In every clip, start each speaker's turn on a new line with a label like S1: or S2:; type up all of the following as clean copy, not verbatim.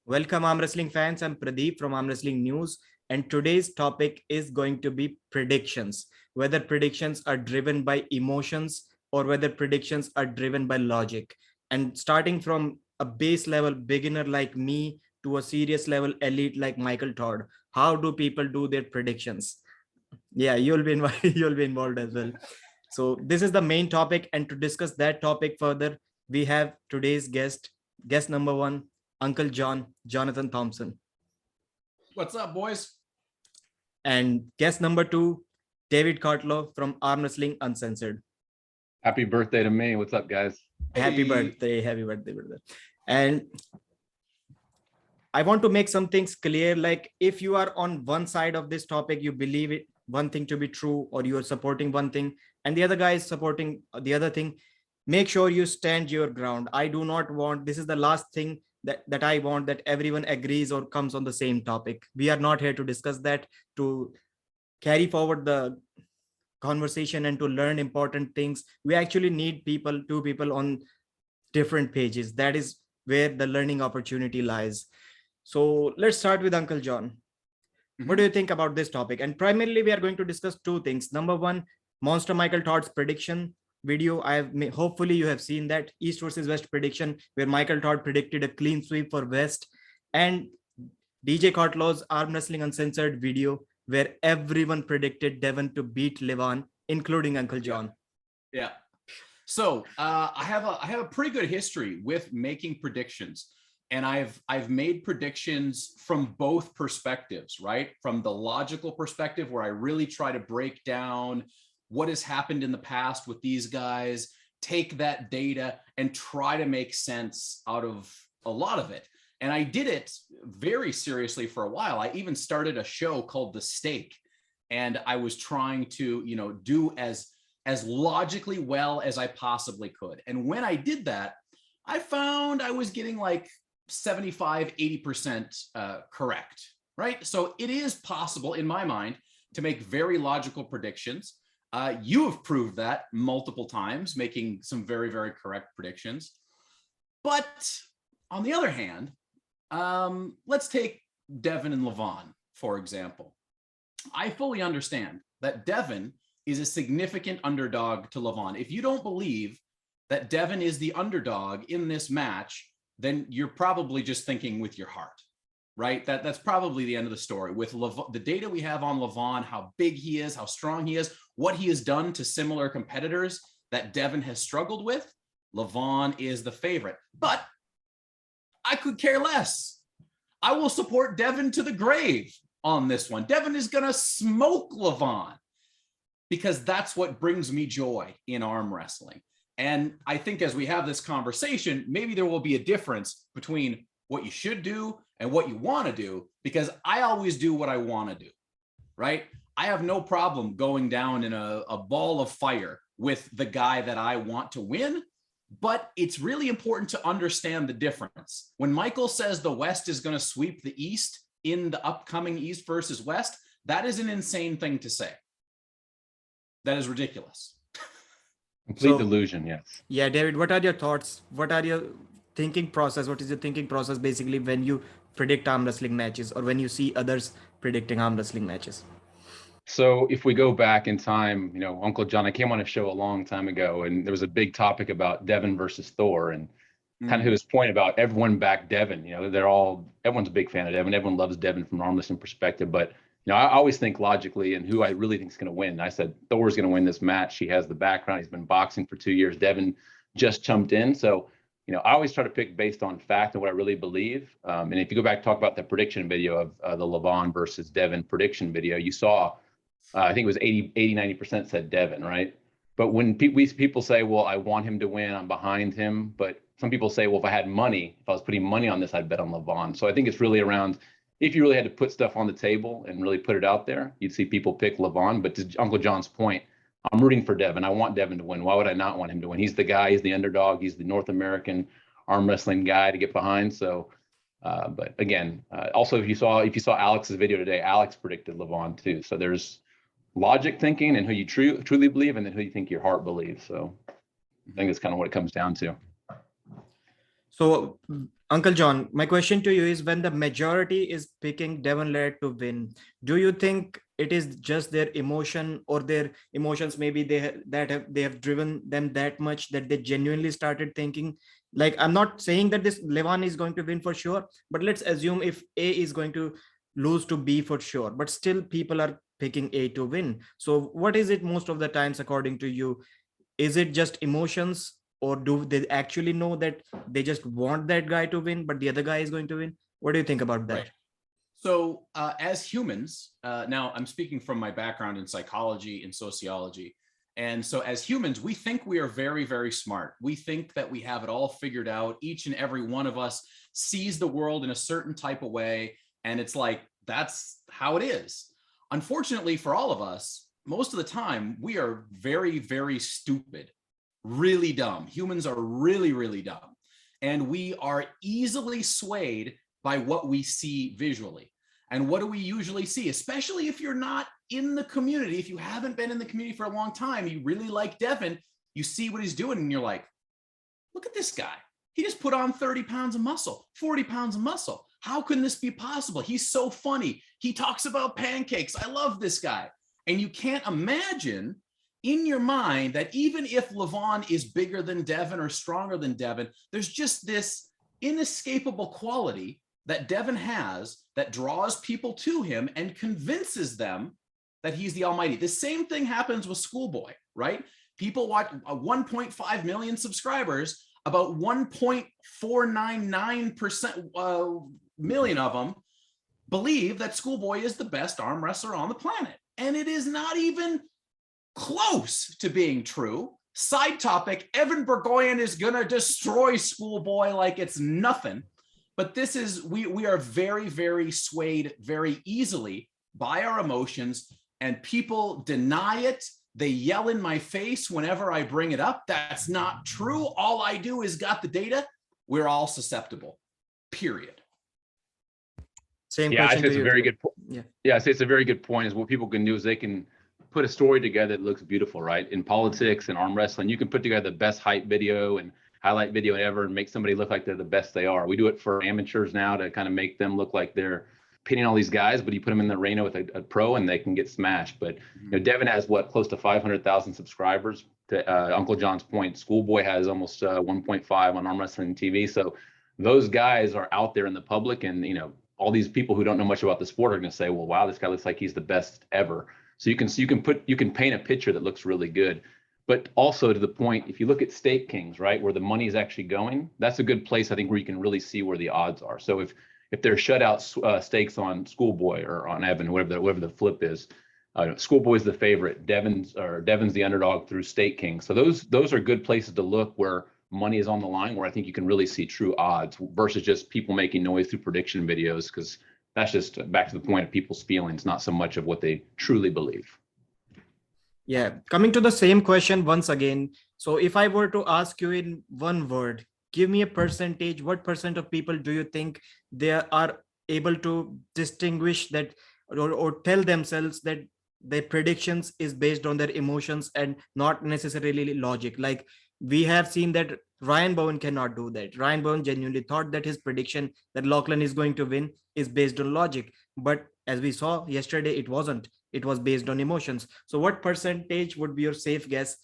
S1: Welcome, Arm Wrestling fans. I'm Pradeep from Arm Wrestling News, and today's topic is going to be predictions. Whether predictions are driven by emotions or whether predictions are driven by logic. And starting from a base level beginner like me to a serious level elite like Michael Todd, how do people do their predictions? Yeah, you'll be involved, you'll be involved as well. So this is the main topic, and to discuss that topic further, we have today's guest number one, Uncle Jonathan Thompson,
S2: What's up, boys?
S1: and guest number two, David Cartlow from Arm Wrestling Uncensored.
S3: Happy birthday to me. What's up, guys?
S1: Happy birthday, brother. And I want to make some things clear. Like, if you are on one side of this topic, you believe it one thing to be true, or you are supporting one thing, and the other guy is supporting the other thing, make sure you stand your ground. I do not want, this is the last thing that I want, that everyone agrees or comes on the same topic. We are not here to discuss that, to carry forward the conversation and to learn important things. We actually need two people on different pages. That is where the learning opportunity lies. So let's start with Uncle John. What do you think about this topic? And primarily, we are going to discuss two things. Number one, Monster Michael Todd's prediction video. Hopefully you have seen that East versus West prediction, where Michael Todd predicted a clean sweep for West, and DJ Cartlow's Arm Wrestling Uncensored video, where everyone predicted Devon to beat Levan, including Uncle John.
S2: Yeah. So I have a pretty good history with making predictions. And I've made predictions from both perspectives, right? From the logical perspective, where I really try to break down what has happened in the past with these guys, take that data and try to make sense out of a lot of it. And I did it very seriously for a while. I even started a show called The Stake, and I was trying to, do as logically well as I possibly could. And when I did that, I found I was getting like 75, 80% correct, right? So it is possible in my mind to make very logical predictions. You have proved that multiple times, making some very, very correct predictions. But on the other hand, let's take Devon and Levan, for example. I fully understand that Devon is a significant underdog to Levan. If you don't believe that Devon is the underdog in this match, then you're probably just thinking with your heart, right? That's probably the end of the story. With the data we have on Levan, how big he is, how strong he is, what he has done to similar competitors that Devon has struggled with, Levan is the favorite. But I could care less. I will support Devon to the grave on this one. Devon is going to smoke Levan, because that's what brings me joy in arm wrestling. And I think as we have this conversation, maybe there will be a difference between what you should do and what you want to do, because I always do what I want to do, right? I have no problem going down in a ball of fire with the guy that I want to win, but it's really important to understand the difference. When Michael says the West is going to sweep the East in the upcoming East versus West, that is an insane thing to say. That is ridiculous.
S3: Complete delusion, yes.
S1: Yeah, David, what are your thoughts? What are your thinking process? What is your thinking process basically when you predict arm wrestling matches, or when you see others predicting arm wrestling matches?
S3: So if we go back in time, Uncle John, I came on a show a long time ago, and there was a big topic about Devon versus Thor, and kind of his point about everyone backed Devon. Everyone's a big fan of Devon. Everyone loves Devon from an arm wrestling perspective, but I always think logically and who I really think is going to win. I said Thor's going to win this match. He has the background. He's been boxing for 2 years. Devon just jumped in. So, I always try to pick based on fact and what I really believe. And if you go back and talk about the prediction video of the Levan versus Devon prediction video, you saw, I think it was 90% said Devon, right? But when people say, well, I want him to win, I'm behind him. But some people say, well, if I was putting money on this, I'd bet on Levan. So I think it's really around, if you really had to put stuff on the table and really put it out there, you'd see people pick Levan. But to Uncle John's point, I'm rooting for Devon. I want Devon to win. Why would I not want him to win? He's the guy. He's the underdog. He's the North American arm wrestling guy to get behind. So, but again, also if you saw Alex's video today, Alex predicted Levan too. So there's logic thinking and who you truly believe, and then who you think your heart believes. So I think that's kind of what it comes down to.
S1: So, Uncle John, my question to you is, when the majority is picking Devon Larratt to win, do you think it is just their emotion, or their emotions maybe they have driven them that much that they genuinely started thinking, like, I'm not saying that this levan is going to win for sure, but let's assume if A is going to lose to B for sure, but still people are picking A to win. So what is it most of the times according to you? Is it just emotions, or do they actually know that they just want that guy to win but the other guy is going to win? What do you think about that?
S2: Right. So as humans, now I'm speaking from my background in psychology and sociology. And so as humans, we think we are very, very smart. We think that we have it all figured out. Each and every one of us sees the world in a certain type of way. And it's like, that's how it is. Unfortunately for all of us, most of the time, we are very, very stupid, really dumb. Humans are really, really dumb. And we are easily swayed by what we see visually. And what do we usually see? Especially if you're not in the community, if you haven't been in the community for a long time, you really like Devon, you see what he's doing and you're like, look at this guy. He just put on 30 pounds of muscle, 40 pounds of muscle. How can this be possible? He's so funny. He talks about pancakes. I love this guy. And you can't imagine in your mind that even if levan is bigger than Devon or stronger than Devon, there's just this inescapable quality that Devon has that draws people to him and convinces them that he's the almighty. The same thing happens with Schoolboy, right? People watch 1.5 million subscribers, about 1.499% million of them believe that Schoolboy is the best arm wrestler on the planet. And it is not even close to being true. Side topic, Evan Burgoyne is gonna destroy Schoolboy like it's nothing. But this is, we are very, very swayed very easily by our emotions, and people deny it. They yell in my face whenever I bring it up. That's not true. All I do is got the data. We're all susceptible, period.
S1: Same
S3: Yeah, I
S1: question
S3: say it's
S1: to
S3: a
S1: you.
S3: very good point.
S1: Yeah.
S3: Yeah, I say it's a very good point. Is what people can do is they can put a story together that looks beautiful, right? In politics and arm wrestling, you can put together the best hype video and highlight video ever and make somebody look like they're the best they are. We do it for amateurs now to kind of make them look like they're pinning all these guys, but you put them in the arena with a pro and they can get smashed. But you know, Devon has what, close to 500,000 subscribers. To Uncle John's point, Schoolboy has almost 1.5 on arm wrestling TV. So those guys are out there in the public, and you know, all these people who don't know much about the sport are going to say, well, wow, this guy looks like he's the best ever. So you can paint a picture that looks really good. But also to the point, if you look at Stake Kings, right, where the money is actually going, that's a good place, I think, where you can really see where the odds are. So if there's shutout stakes on Schoolboy or on Evan, whatever the flip is, Schoolboy's the favorite, Devon's the underdog through Stake Kings. So those are good places to look where money is on the line, where I think you can really see true odds versus just people making noise through prediction videos, because that's just back to the point of people's feelings, not so much of what they truly believe.
S1: Yeah, coming to the same question once again. So if I were to ask you in one word, give me a percentage, what percent of people do you think they are able to distinguish that, or tell themselves that their predictions is based on their emotions and not necessarily logic? Like, we have seen that Ryan Bowen cannot do that. Ryan Bowen genuinely thought that his prediction that Lachlan is going to win is based on logic. But as we saw yesterday, it wasn't. It was based on emotions. So what percentage would be your safe guess,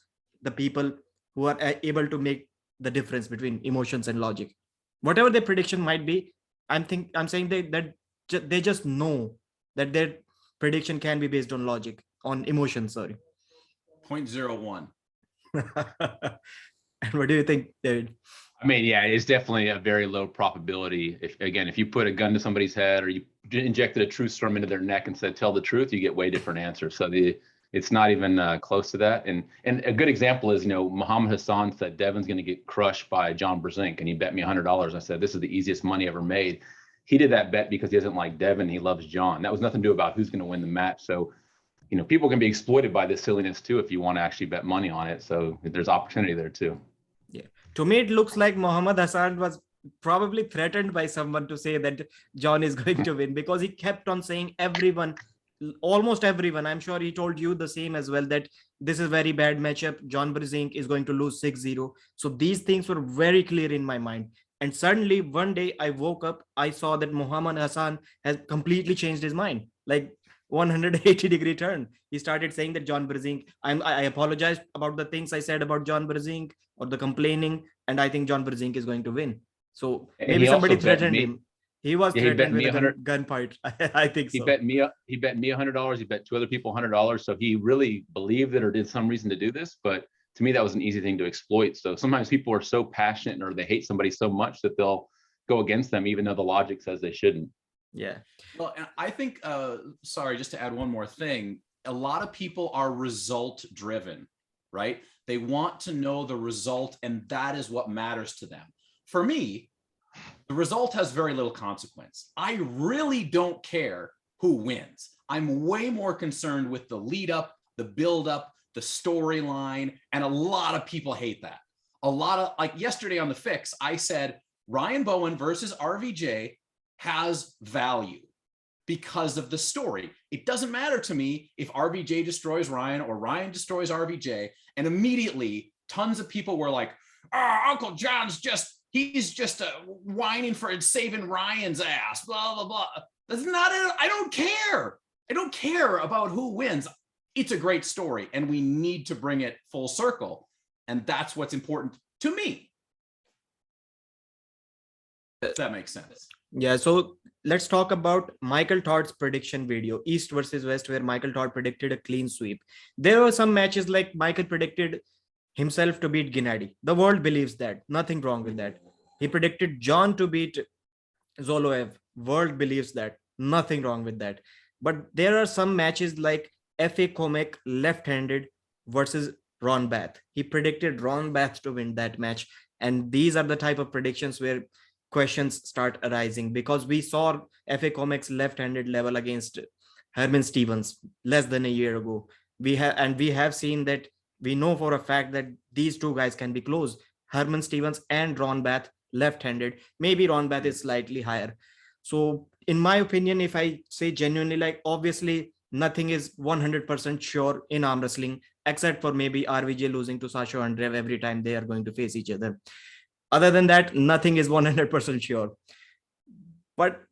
S1: the people who are able to make the difference between emotions and logic? Whatever their prediction might be, I'm saying that they just know that their prediction can be based on logic, on emotions, sorry.
S2: 0.01.
S1: And what do you think, David?
S3: I mean, yeah, it's definitely a very low probability. If you put a gun to somebody's head or you injected a truth serum into their neck and said, tell the truth, you get way different answers. So it's not even close to that. And a good example is, Muhammad Hassan said Devon's going to get crushed by John Brzenk, and he bet me $100. I said, this is the easiest money ever made. He did that bet because he doesn't like Devon. He loves John. That was nothing to do about who's going to win the match. So, people can be exploited by this silliness too, if you want to actually bet money on it. So there's opportunity there too.
S1: Yeah. To me, it looks like Muhammad Hassan was probably threatened by someone to say that John is going to win, because he kept on saying almost everyone, I'm sure he told you the same as well, that this is a very bad matchup. John Brzenk is going to lose 6-0. So these things were very clear in my mind. And suddenly one day I woke up, I saw that Muhammad Hassan has completely changed his mind. Like 180-degree turn. He started saying that John Brzezinski, I apologize about the things I said about John Brzezinski or the complaining, and I think John Brzezinski is going to win. So
S3: And
S1: maybe
S3: he also
S1: somebody
S3: bet
S1: threatened
S3: me.
S1: him. He was
S3: Yeah, he bet
S1: threatened with
S3: me
S1: a
S3: 100.
S1: gunfight. I think
S3: He
S1: so.
S3: bet me. He bet me $100. He bet two other people $100. So he really believed it or did some reason to do this. But to me, that was an easy thing to exploit. So sometimes people are so passionate or they hate somebody so much that they'll go against them, even though the logic says they shouldn't.
S1: Yeah.
S2: Well, and I think, sorry, just to add one more thing, a lot of people are result driven, right? They want to know the result, and that is what matters to them. For me, the result has very little consequence. I really don't care who wins. I'm way more concerned with the lead up, the build up, the storyline, and a lot of people hate that. A lot of, like yesterday on The Fix, I said Ryan Bowen versus RVJ has value because of the story. It doesn't matter to me if RVJ destroys Ryan or Ryan destroys RVJ. And immediately tons of people were like, Uncle John's he's just whining for saving Ryan's ass, blah, blah, blah. That's not it. I don't care. I don't care about who wins. It's a great story and we need to bring it full circle. And that's what's important to me. If that makes sense.
S1: Yeah, so let's talk about Michael Todd's prediction video, East versus West, where Michael Todd predicted a clean sweep. There were some matches like Michael predicted himself to beat Gennady. The world believes that. Nothing wrong with that. He predicted John to beat Zoloev. World believes that. Nothing wrong with that. But there are some matches like F.A. Komek left-handed versus Ron Bath. He predicted Ron Bath to win that match. And these are the type of predictions where questions start arising, because we saw F.A. Comic's left-handed level against Herman Stevens less than a year ago. We have seen that. We know for a fact that these two guys can be close. Herman Stevens and Ron Bath left-handed. Maybe Ron Bath is slightly higher. So in my opinion, if I say genuinely, like obviously nothing is 100% sure in arm wrestling, except for maybe RVJ losing to Sasha Andreev every time they are going to face each other. Other than that, nothing is 100% sure. But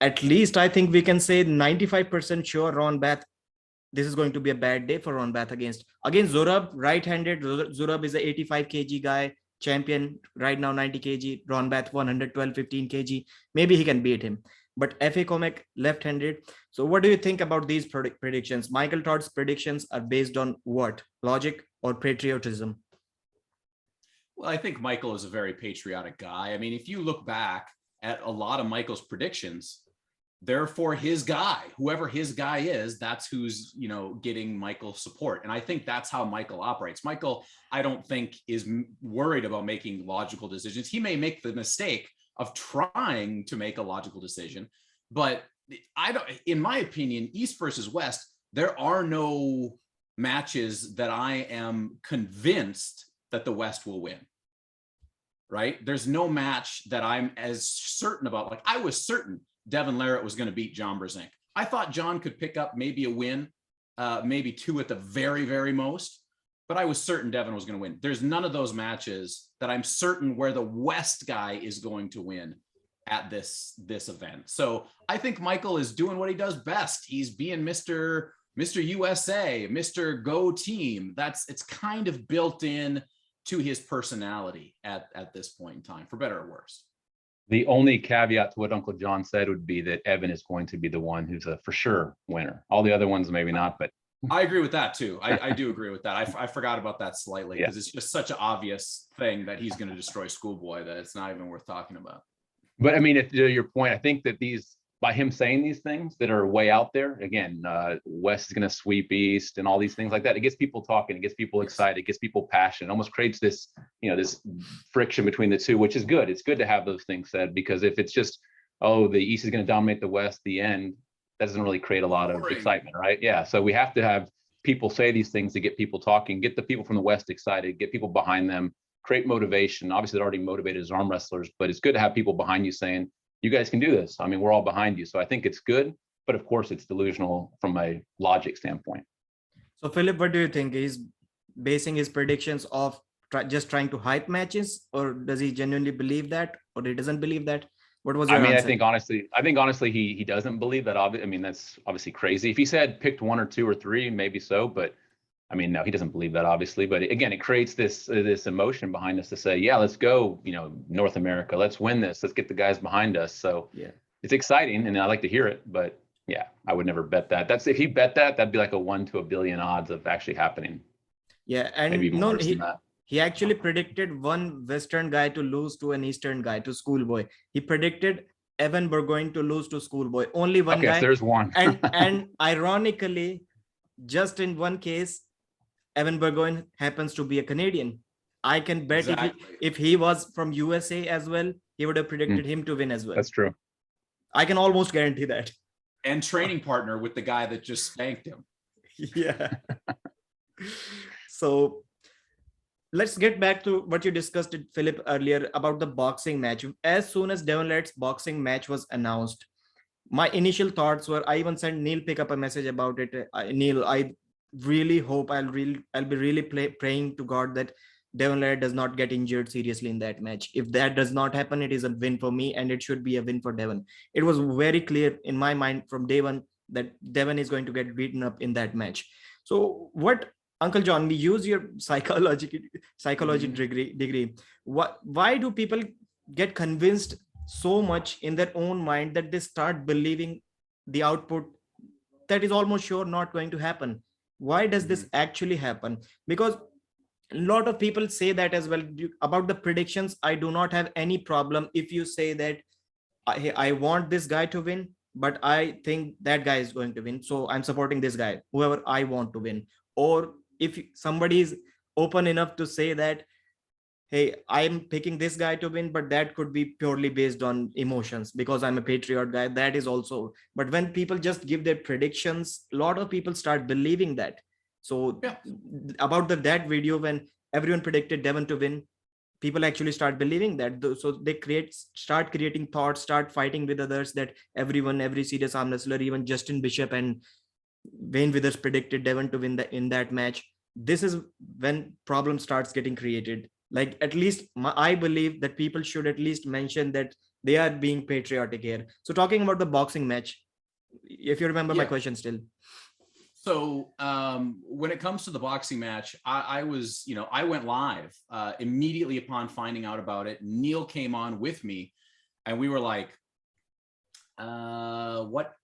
S1: at least I think we can say 95% sure Ron Bath, this is going to be a bad day for Ron Bath against Zurab, right-handed. Zurab is a 85 kg guy, champion right now, 90 kg. Ron Bath 112, 15 kg. Maybe he can beat him. But F.A. Komek left-handed. So what do you think about these predictions? Michael Todd's predictions are based on what? Logic or patriotism?
S2: Well, I think Michael is a very patriotic guy. I mean, if you look back at a lot of Michael's predictions, they're for his guy. Whoever his guy is, that's who's, getting Michael's support. And I think that's how Michael operates. Michael, I don't think is worried about making logical decisions. He may make the mistake of trying to make a logical decision, but in my opinion, East versus West, there are no matches that I am convinced that the West will win. Right? There's no match that I'm as certain about. Like I was certain Devon Larratt was going to beat John Brzezinski. I thought John could pick up maybe a win, maybe two at the very, very most, but I was certain Devon was going to win. There's none of those matches that I'm certain where the West guy is going to win at this event. So I think Michael is doing what he does best. He's being Mr. USA, Mr. Go Team. It's kind of built in to his personality at this point in time, for better or worse.
S3: The only caveat to what Uncle John said would be that Evan is going to be the one who's a for sure winner. All the other ones, maybe not, but
S2: I agree with that too. I do agree with that. I forgot about that slightly because it's just such an obvious thing that he's going to destroy Schoolboy that it's not even worth talking about.
S3: But I mean, to your point, I think that by him saying these things that are way out there, again, West is going to sweep East and all these things like that. It gets people talking, it gets people excited, it gets people passionate. It almost creates this, this friction between the two, which is good. It's good to have those things said, because if it's just, the East is going to dominate the West, the end, that doesn't really create a lot of excitement, right? Yeah. So we have to have people say these things to get people talking, get the people from the West excited, get people behind them, create motivation. Obviously, they're already motivated as arm wrestlers, but it's good to have people behind you saying, you guys can do this. I mean, we're all behind you. So I think it's good, but of course it's delusional from a logic standpoint.
S1: So Phillip, what do you think? He's basing his predictions off just trying to hype matches, or does he genuinely believe that, or he doesn't believe that? What was
S3: I
S1: your
S3: mean,
S1: answer?
S3: I think honestly, he doesn't believe that. I mean, that's obviously crazy. If he said picked one or two or three, maybe so, but I mean, no, he doesn't believe that, obviously. But again, it creates this emotion behind us to say, yeah, let's go, North America, let's win this, let's get the guys behind us. So
S1: Yeah.
S3: it's exciting, and I like to hear it. But yeah, I would never bet that. If he bet that, that'd be like a 1 to a billion odds of actually happening.
S1: Yeah, and
S3: Maybe even
S1: no,
S3: worse than that.
S1: he actually predicted one Western guy to lose to an Eastern guy, to Schoolboy. He predicted Evan Burgoyne to lose to Schoolboy. Only one
S3: Okay,
S1: guy.
S3: so there's one.
S1: and ironically, just in one case, Evan Burgoyne happens to be a Canadian. I can bet if he was from USA as well, he would have predicted him to win as well.
S3: That's true.
S1: I can almost guarantee that.
S2: And training partner with the guy that just spanked him.
S1: Yeah. So let's get back to what you discussed with Phillip earlier about the boxing match. As soon as Devon Larratt's boxing match was announced, my initial thoughts were, I even sent Neil pick up a message about it. Neil, I really hope I'll be really praying to God that Devon Larratt does not get injured seriously in that match. If that does not happen, it is a win for me, and it should be a win for Devon. It was very clear in my mind from day one that Devon is going to get beaten up in that match. So what, Uncle John, we use your psychology degree. Why do people get convinced so much in their own mind that they start believing the output that is almost sure not going to happen? Why does this actually happen? Because a lot of people say that as well about the predictions. I do not have any problem if you say that I want this guy to win, but I think that guy is going to win, so I'm supporting this guy, whoever I want to win. Or if somebody is open enough to say that, hey, I'm picking this guy to win, but that could be purely based on emotions because I'm a Patriot guy, that is also. But when people just give their predictions, a lot of people start believing that. So about that video, when everyone predicted Devon to win, people actually start believing that. So they start creating thoughts, start fighting with others, that every serious arm wrestler, even Justin Bishop and Wayne Withers predicted Devon to win in that match. This is when problem starts getting created. Like, at least I believe that people should at least mention that they are being patriotic here. So talking about the boxing match, if you remember my question still.
S2: So when it comes to the boxing match, I was, I went live immediately upon finding out about it. Neil came on with me and we were like, what,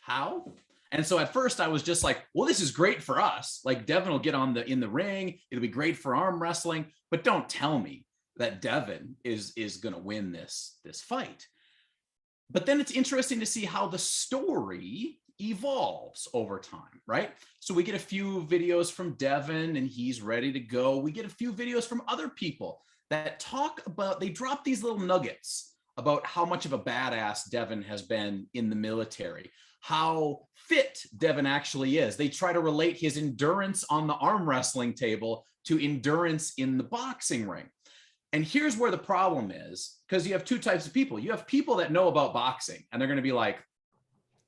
S2: how? And so at first I was just like, well, this is great for us. Like, Devon will get in the ring. It'll be great for arm wrestling, but don't tell me that Devon is going to win this fight. But then it's interesting to see how the story evolves over time, right? So we get a few videos from Devon and he's ready to go. We get a few videos from other people that talk about, they drop these little nuggets about how much of a badass Devon has been in the military, how fit Devon actually is. They try to relate his endurance on the arm wrestling table to endurance in the boxing ring. And here's where the problem is, because you have two types of people. You have people that know about boxing and they're going to be like,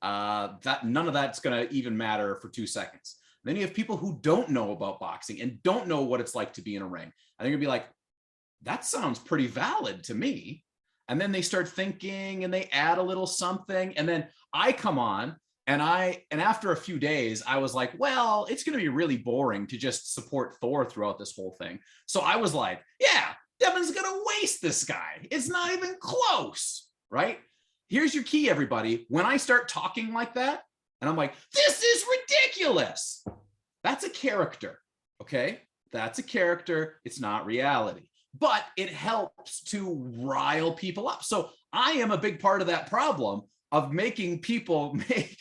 S2: that none of that's going to even matter for 2 seconds. Then you have people who don't know about boxing and don't know what it's like to be in a ring. And they're going to be like, that sounds pretty valid to me. And then they start thinking and they add a little something. And then I come on and after a few days, I was like, well, it's going to be really boring to just support Thor throughout this whole thing. So I was like, yeah, Devon's going to waste this guy. It's not even close, right? Here's your key, everybody. When I start talking like that, and I'm like, this is ridiculous. That's a character, okay? That's a character. It's not reality. But it helps to rile people up. So I am a big part of that problem of making people make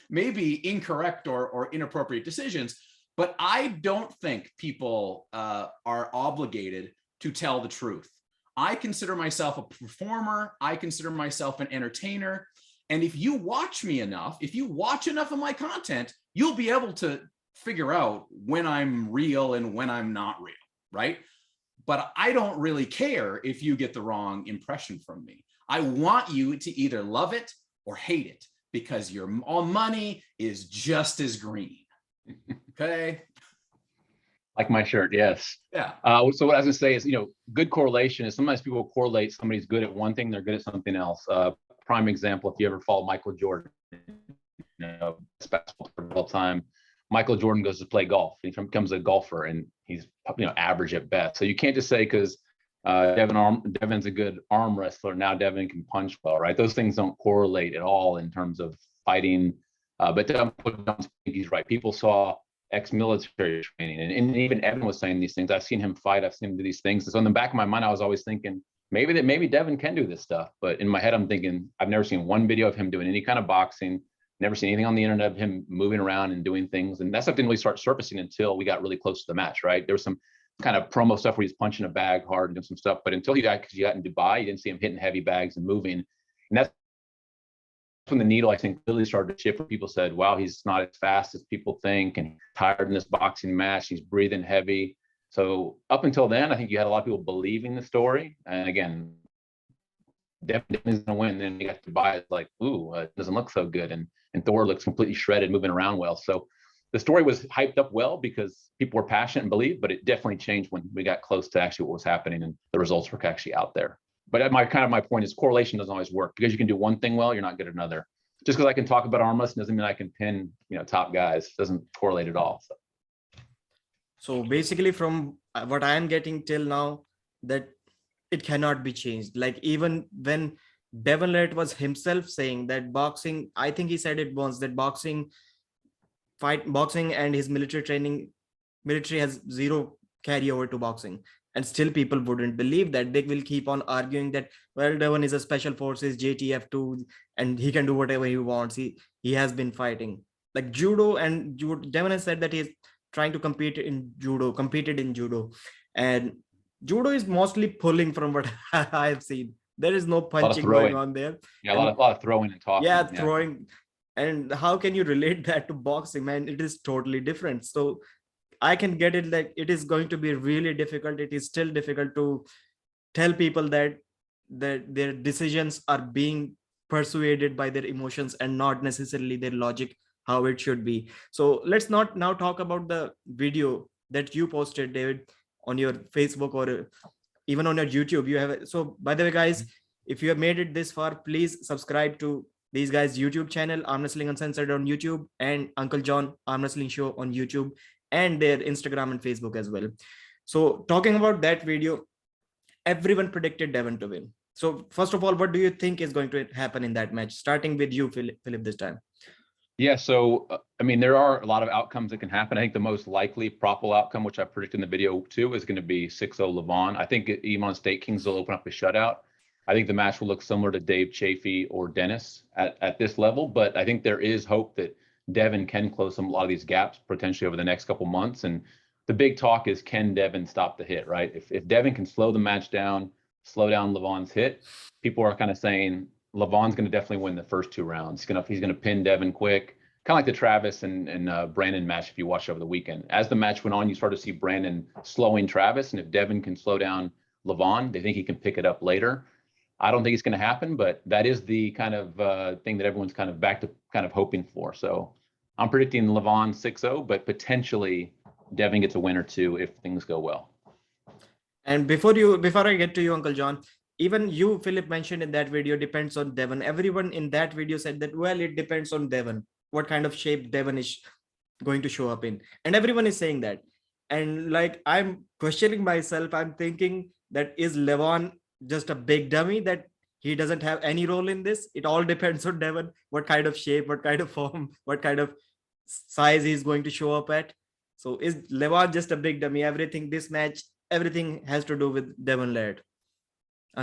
S2: maybe incorrect or inappropriate decisions. But I don't think people are obligated to tell the truth. I consider myself a performer. I consider myself an entertainer. And if you watch me enough, if you watch enough of my content, you'll be able to figure out when I'm real and when I'm not real, right? But I don't really care if you get the wrong impression from me. I want you to either love it or hate it, because your money is just as green. Okay.
S3: Like my shirt, yes.
S2: Yeah.
S3: So what I was gonna say is, good correlation is sometimes people correlate somebody's good at one thing, they're good at something else. Prime example, if you ever follow Michael Jordan, best basketball player of all time, Michael Jordan goes to play golf. He becomes a golfer, and he's average at best. So you can't just say because Devon's a good arm wrestler, now Devon can punch well, right? Those things don't correlate at all in terms of fighting. But don't think he's right. People saw ex-military training, and even Evan was saying these things. I've seen him fight. I've seen him do these things. So in the back of my mind, I was always thinking maybe Devon can do this stuff. But in my head, I'm thinking I've never seen one video of him doing any kind of boxing. Never seen anything on the internet of him moving around and doing things. And that stuff didn't really start surfacing until we got really close to the match, right? There was some kind of promo stuff where he's punching a bag hard and doing some stuff. But until he got in Dubai, you didn't see him hitting heavy bags and moving. And that's when the needle, I think, really started to shift, where people said, wow, he's not as fast as people think, and he's tired in this boxing match. He's breathing heavy. So up until then, I think you had a lot of people believing the story. And again, Devon is going to win. Then you got to Dubai, it's like, ooh, it doesn't look so good. And Thor looks completely shredded, moving around well. So the story was hyped up well because people were passionate and believed, but it definitely changed when we got close to actually what was happening and the results were actually out there. But my point is correlation doesn't always work. Because you can do one thing well, you're not good at another. Just because I can talk about arm wrestling doesn't mean I can pin, top guys. It doesn't correlate at all.
S1: So basically, from what I am getting till now, that it cannot be changed. Like even when Devon Larratt was himself saying that boxing, I think he said it once, that boxing and his military has zero carryover to boxing. And still people wouldn't believe that. They will keep on arguing that, well, Devon is a special forces JTF2 and he can do whatever he wants. He has been fighting like judo, and Devon has said that he's trying to competed in judo, and judo is mostly pulling from what I have seen. There is no punching going on there.
S3: Yeah, a lot of throwing and talking.
S1: Yeah, throwing. And how can you relate that to boxing, man? It is totally different. So I can get it, like it is going to be really difficult. It is still difficult to tell people that their decisions are being persuaded by their emotions and not necessarily their logic, how it should be. So let's not now talk about the video that you posted, David, on your Facebook or even on your YouTube. You have, so by the way, guys, if you have made it this far, please subscribe to these guys' YouTube channel, Arm Wrestling Uncensored on YouTube, and Uncle John Arm Wrestling Show on YouTube, and their Instagram and Facebook as well. So talking about that video, everyone predicted Devon to win. So first of all, what do you think is going to happen in that match? Starting with you, Phillip, this time.
S3: Yeah, so I mean, there are a lot of outcomes that can happen. I think the most likely probable outcome, which I predicted in the video too, is going to be 6-0 levan. I think Iman State Kings will open up a shutout. I think the match will look similar to Dave Chafee or Dennis at this level, but I think there is hope that Devon can close a lot of these gaps potentially over the next couple months. And the big talk is, can Devon stop the hit, right? If Devon can slow the match down, slow down levan's hit, people are kind of saying levan's going to definitely win the first 2 rounds. He's going to pin Devon quick, kind of like the Travis and Brandon match if you watched over the weekend. As the match went on, you started to see Brandon slowing Travis, and if Devon can slow down levan, they think he can pick it up later. I don't think it's going to happen, but that is the kind of thing that everyone's kind of back to kind of hoping for. So I'm predicting levan 6-0, but potentially Devon gets a win or 2 if things go well.
S1: And before I get to you, Uncle John, even you, Phillip, mentioned in that video, depends on Devon. Everyone in that video said that, well, it depends on Devon, what kind of shape Devon is going to show up in. And everyone is saying that. And like, I'm questioning myself. I'm thinking that, is levan just a big dummy that he doesn't have any role in this? It all depends on Devon, what kind of shape, what kind of form, what kind of size he's going to show up at. So is levan just a big dummy? This match, everything has to do with Devon Larratt.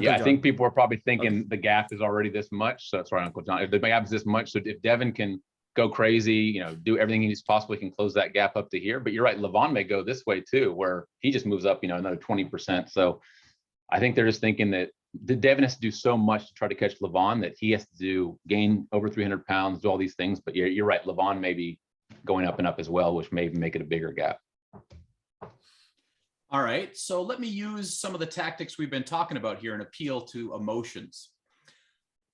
S3: Yeah, I think people are probably thinking the gap is already this much. So that's right, Uncle John. If the gap is this much, so if Devon can go crazy, do everything he possibly can close that gap up to here. But you're right, levan may go this way too, where he just moves up, another 20%. So I think they're just thinking that Devon has to do so much to try to catch levan that he has to gain over 300 pounds, do all these things. But you're right, levan may be going up and up as well, which may even make it a bigger gap.
S2: All right, so let me use some of the tactics we've been talking about here and appeal to emotions.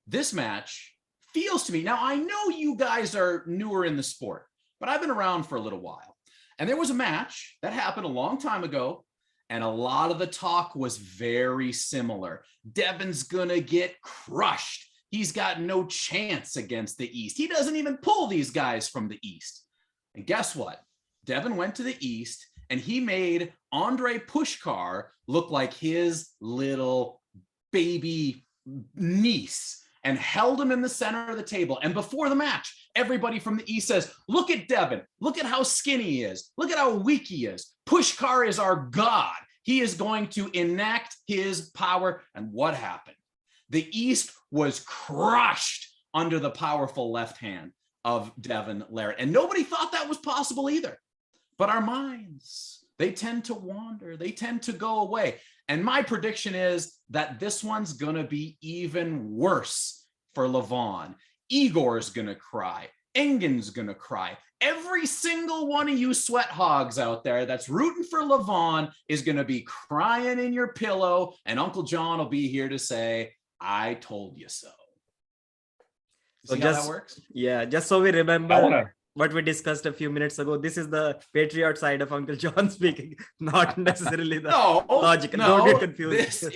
S2: This match feels to me, now I know you guys are newer in the sport, but I've been around for a little while. And there was a match that happened a long time ago, and a lot of the talk was very similar. Devon's gonna get crushed. He's got no chance against the East. He doesn't even pull these guys from the East. And guess what? Devon went to the East and he made Andre Pushkar look like his little baby niece and held him in the center of the table. And before the match, everybody from the East says, look at Devon. Look at how skinny he is. Look at how weak he is. Pushkar is our god. He is going to enact his power. And what happened? The East was crushed under the powerful left hand of Devon Larratt. And nobody thought that was possible either. But our minds, they tend to wander. They tend to go away. And my prediction is that this one's going to be even worse for levan. Igor's going to cry. Engen's going to cry. Every single one of you sweat hogs out there that's rooting for levan is going to be crying in your pillow. And Uncle John will be here to say, I told you so.
S1: So
S2: See how
S1: just,
S2: that works?
S1: yeah, just so we remember
S3: I want to.
S1: what we discussed a few minutes ago. This is the patriot side of Uncle John speaking, not necessarily the logical. Don't get confused.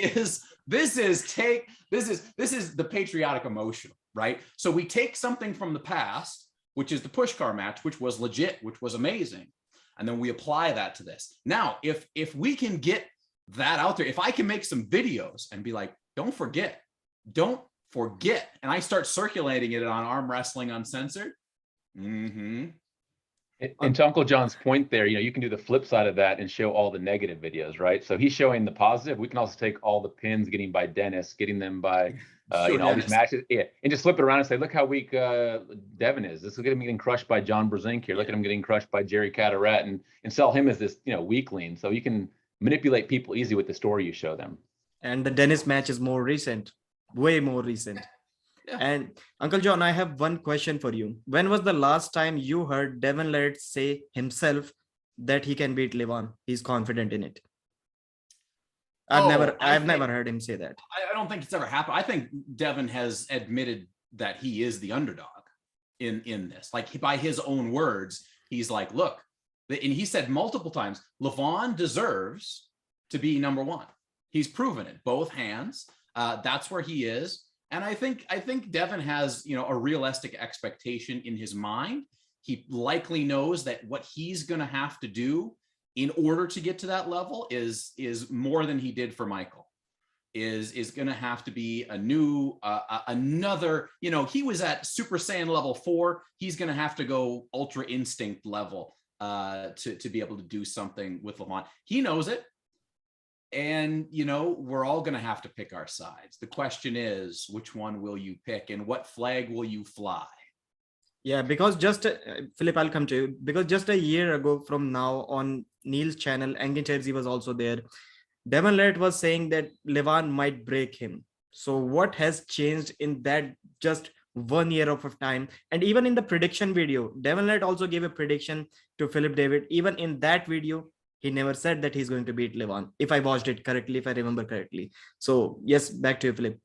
S2: This is the patriotic emotional, right? So we take something from the past, which is the Pushkar match, which was legit, which was amazing, and then we apply that to this. Now, if we can get that out there, if I can make some videos and be like, don't forget, and I start circulating it on Arm Wrestling Uncensored. Mm-hmm.
S3: And to Uncle John's point there, you can do the flip side of that and show all the negative videos, right? So he's showing the positive. We can also take all the pins getting by Dennis, getting them by, all these matches, and just flip it around and say, look how weak Devon is. Look at him getting crushed by John Brzenk here. Look at him getting crushed by Jerry Catarat, and sell him as this, weakling. So you can manipulate people easy with the story you show them.
S1: And the Dennis match is more recent, way more recent. Yeah. And Uncle John, I have one question for you. When was the last time you heard Devon Larratt say himself that he can beat levan? He's confident in it. I've never heard him say that.
S2: I don't think it's ever happened. I think Devon has admitted that he is the underdog in this. Like, by his own words, he's like, look, and he said multiple times, levan deserves to be number one. He's proven it, both hands. That's where he is. And I think Devon has, a realistic expectation in his mind. He likely knows that what he's going to have to do in order to get to that level is more than he did for Michael. Is going to have to be a new, another, he was at Super Saiyan level 4. He's going to have to go Ultra Instinct level to be able to do something with levan. He knows it. And, we're all going to have to pick our sides. The question is, which one will you pick and what flag will you fly?
S1: Yeah, because Phillip, I'll come to you. Because just a year ago from now on Neil's channel, Engin Cherzi was also there. Devon Larratt was saying that levan might break him. So what has changed in that just 1 year of time? And even in the prediction video, Devon Larratt also gave a prediction to Phillip David. Even in that video, he never said that he's going to beat levan, if I watched it correctly, if I remember correctly. So yes, back to you, Phillip.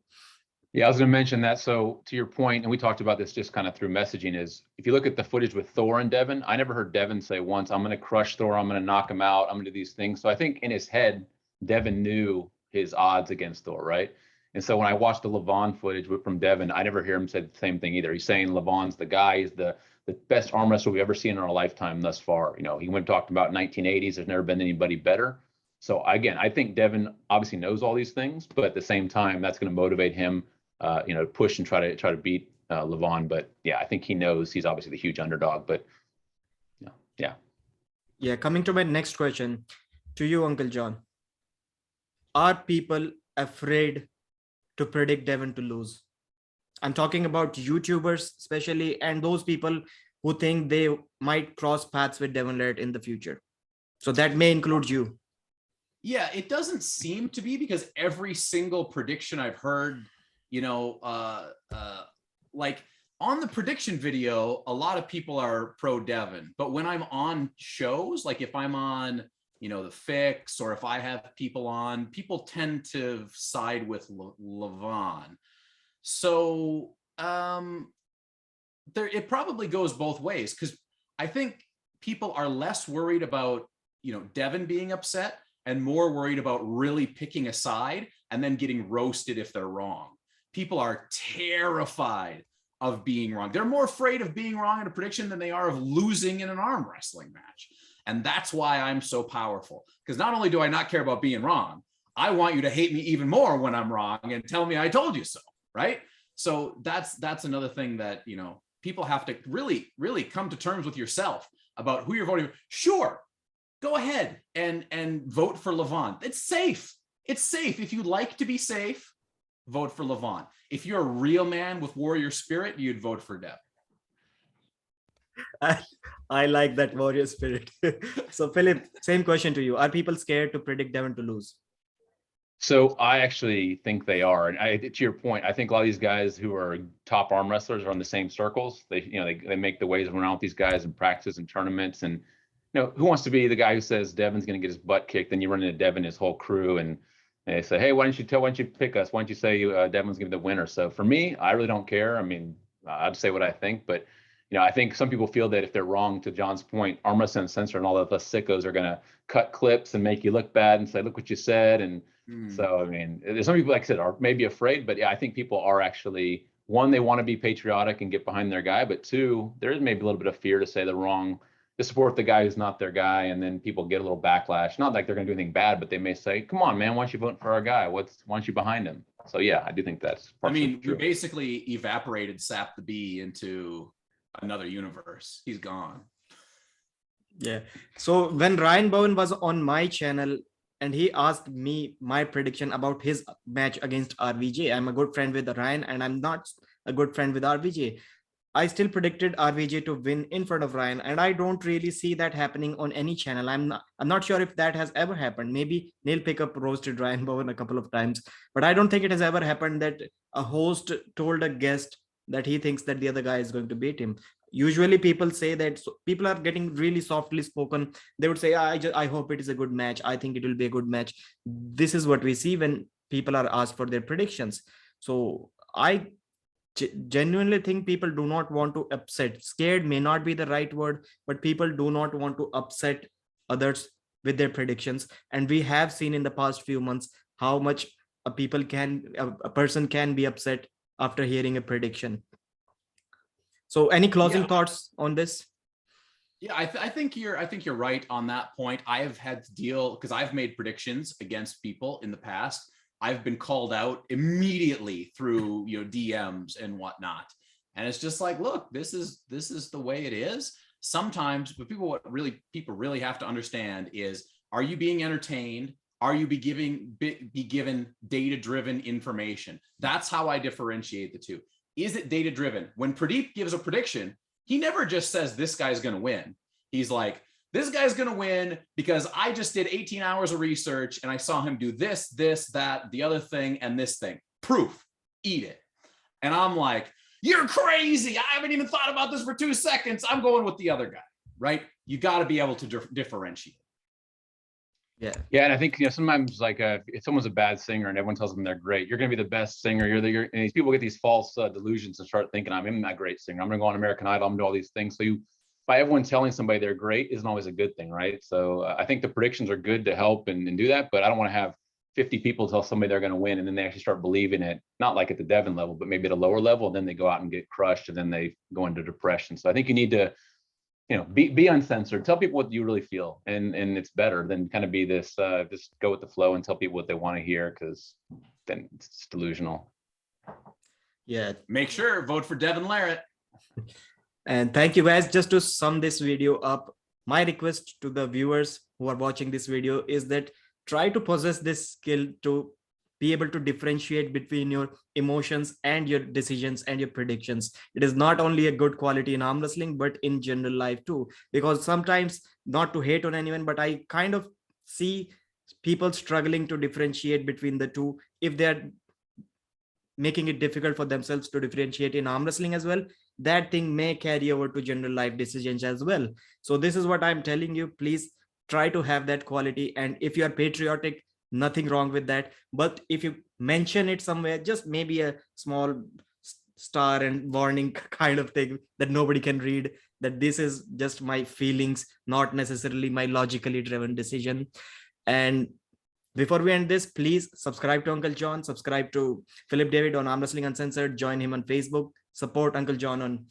S3: Yeah, I was going to mention that. So to your point, and we talked about this just kind of through messaging, is if you look at the footage with Thor and Devon, I never heard Devon say once, I'm going to crush Thor, I'm going to knock him out, I'm going to do these things. So I think in his head, Devon knew his odds against Thor, right? And so when I watched the levan footage from Devon, I never hear him say the same thing either. He's saying levan's the guy, he's the best arm wrestler we've ever seen in our lifetime thus far. He went and talked about 1980s. There's never been anybody better. So again, I think Devon obviously knows all these things, but at the same time, that's going to motivate him, to push and try to beat levan. But yeah, I think he knows he's obviously the huge underdog. But yeah.
S1: Yeah. Coming to my next question to you, Uncle John. Are people afraid to predict Devon to lose? I'm talking about YouTubers especially, and those people who think they might cross paths with Devon Larratt in the future. So that may include you.
S2: Yeah, it doesn't seem to be, because every single prediction I've heard, like on the prediction video, a lot of people are pro Devon. But when I'm on shows, like if I'm on, the Fix, or if I have people on, people tend to side with levan. So it probably goes both ways, because I think people are less worried about, Devon being upset and more worried about really picking a side and then getting roasted if they're wrong. People are terrified of being wrong. They're more afraid of being wrong in a prediction than they are of losing in an arm wrestling match. And that's why I'm so powerful. Because not only do I not care about being wrong, I want you to hate me even more when I'm wrong and tell me I told you so, right? So that's another thing that, people have to really, really come to terms with yourself about who you're voting for. Sure, go ahead and vote for Levan. It's safe. It's safe. If you like to be safe, vote for Levan. If you're a real man with warrior spirit, you'd vote for Devon.
S1: I like that warrior spirit. So Phillip, same question to you. Are people scared to predict Devon to lose?
S3: So I actually think they are. And to your point, I think a lot of these guys who are top arm wrestlers are in the same circles. They make the ways around with these guys in practice and tournaments. And, who wants to be the guy who says Devon's going to get his butt kicked? Then you run into Devon, his whole crew, and they say, hey, why don't you pick us? Why don't you say Devon's going to be the winner? So for me, I really don't care. I mean, I'd say what I think, but I think some people feel that if they're wrong, to John's point, arm wrestling censor and all of us sickos are going to cut clips and make you look bad and say, look what you said. And so, I mean, there's some people, like I said, are maybe afraid, but yeah, I think people are actually, one, they want to be patriotic and get behind their guy, but two, there is maybe a little bit of fear to say the wrong, to support the guy who's not their guy. And then people get a little backlash, not like they're going to do anything bad, but they may say, come on, man, why don't you vote for our guy? Why aren't you behind him? So yeah, I do think that's partially true.
S2: We basically evaporated Sap the Bee into another universe. He's gone.
S1: Yeah. So when Ryan Bowen was on my channel and he asked me my prediction about his match against RVJ, I'm a good friend with Ryan and I'm not a good friend with RVJ. I still predicted RVJ to win in front of Ryan, and I don't really see that happening on any channel. I'm not sure if that has ever happened. Maybe Neil Pickup roasted Ryan Bowen a couple of times, but I don't think it has ever happened that a host told a guest that he thinks that the other guy is going to beat him. Usually people say that, so people are getting really softly spoken. They would say, I hope it is a good match. I think it will be a good match. This is what we see when people are asked for their predictions. So I genuinely think people do not want to upset. Scared may not be the right word, but people do not want to upset others with their predictions. And we have seen in the past few months how much a person can be upset after hearing a prediction. So any closing thoughts on this?
S2: Yeah, I think you're right on that point. I have had to deal, because I've made predictions against people in the past. I've been called out immediately through DMs and whatnot, and it's just like, look, this is the way it is sometimes. But people really have to understand is, are you being entertained? Are you be given data-driven information? That's how I differentiate the two. Is it data-driven? When Pradeep gives a prediction, he never just says this guy's going to win. He's like, this guy's going to win because I just did 18 hours of research and I saw him do this, that, the other thing, and this thing. Proof. Eat it. And I'm like, you're crazy. I haven't even thought about this for 2 seconds. I'm going with the other guy, right? You got to be able to differentiate.
S3: Yeah, and I think sometimes, like if someone's a bad singer and everyone tells them they're great, you're going to be the best singer. And these people get these false delusions and start thinking, I'm a great singer. I'm going to go on American Idol. I'm going to do all these things. So by everyone telling somebody they're great isn't always a good thing, right? So I think the predictions are good to help and do that, but I don't want to have 50 people tell somebody they're going to win and then they actually start believing it, not like at the Devon level, but maybe at a lower level, and then they go out and get crushed and then they go into depression. So I think you need to be uncensored, tell people what you really feel, and it's better than kind of be this just go with the flow and tell people what they want to hear, because then it's delusional.
S1: Yeah,
S2: make sure vote for Devon Larratt.
S1: And thank you guys. Just to sum this video up, my request to the viewers who are watching this video is that try to possess this skill to be able to differentiate between your emotions and your decisions and your predictions. It is not only a good quality in arm wrestling, but in general life too, because sometimes, not to hate on anyone, but I kind of see people struggling to differentiate between the two. If they're making it difficult for themselves to differentiate in arm wrestling as well, that thing may carry over to general life decisions as well. So this is what I'm telling you. Please try to have that quality. And if you are patriotic, nothing wrong with that. But if you mention it somewhere, just maybe a small star and warning kind of thing that nobody can read, that this is just my feelings, not necessarily my logically driven decision. And before we end this, please subscribe to Uncle John, subscribe to Phillip David on Arm Wrestling Uncensored, join him on Facebook, support Uncle John on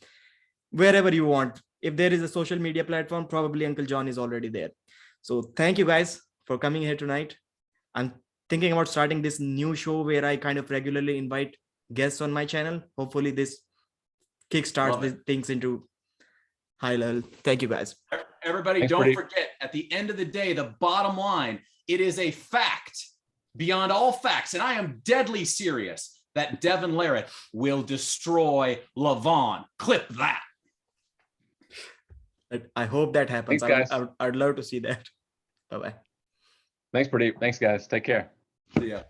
S1: wherever you want. If there is a social media platform, probably Uncle John is already there. So thank you guys for coming here tonight. I'm thinking about starting this new show where I kind of regularly invite guests on my channel. Hopefully this kickstarts these things into high level. Thank you guys.
S2: Everybody,
S3: Thanks,
S2: don't
S3: Pradeep.
S2: forget, at the end of the day, the bottom line, it is a fact beyond all facts, and I am deadly serious, that Devon Larratt will destroy Levan. Clip that.
S1: I hope that happens.
S3: Thanks, guys.
S1: I'd love to see that. Bye-bye.
S3: Thanks, Pradeep. Thanks, guys. Take care.
S2: See ya.